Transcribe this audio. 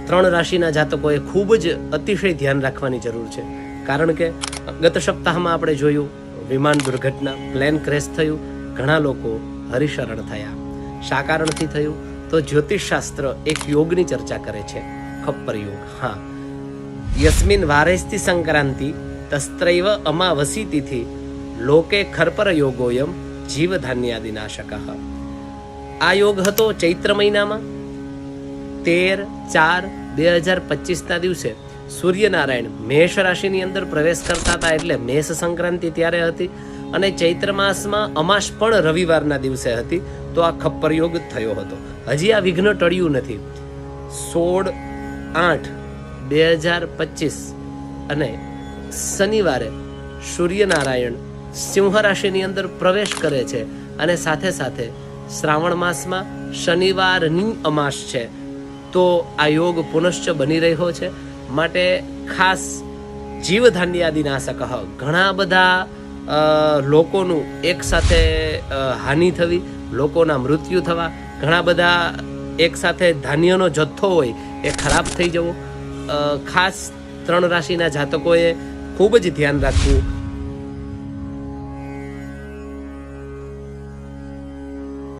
ત્રણ રાશિના જાતકોએ ખૂબ જ અતિશય ધ્યાન રાખવાની જરૂર છે. કારણ કે ગત સપ્તાહમાં આપણે જોયું વિમાન દુર્ઘટના, પ્લેન ક્રેશ થયું, ઘણા લોકો હરિશરણ થયા. શા કારણથી થયું? તો જ્યોતિષશાસ્ત્ર એક યોગની ચર્ચા કરે છે, ખપ્પર યોગ. હા, યસ્મિન વારેસ્તિ સંક્રાંતિ તસ્ત્રૈવ અમાવસી તિથિ લોકે ખરપર યોગોયમ જીવધાન્યાદિ નાશક. આ યોગ હતો ચૈત્ર મહિનામાં 13/4/2025 દિવસે સૂર્યનારાયણ મેષ રાશિની અંદર પ્રવેશ કરતા હતા, એટલે મેષ સંક્રાંતિ ત્યારે હતી. અને ચૈત્ર માસમાં અમાસ પણ રવિવારના દિવસે હતી. તો આ ખપ્પર યોગ થયો હતો. હજી આ વિઘ્ન ટળ્યું નથી. 16/8/2025 અને શનિવારે સૂર્યનારાયણ સિંહ રાશિની અંદર પ્રવેશ કરે છે. અને સાથે સાથે શ્રાવણ માસમાં શનિવારની અમાસ છે. તો આ યોગ પુનશ્ચ બની રહ્યો છે. માટે ખાસ જીવધાન્યાદિનાશક, ઘણા બધા લોકોનું એક સાથે હાનિ થવી, લોકોના મૃત્યુ થવા, ઘણા બધા એક સાથે ધાન્યનો જથ્થો હોય એ ખરાબ થઈ જવો. ખાસ ત્રણ રાશિના જાતકોએ ખૂબ જ ધ્યાન રાખવું.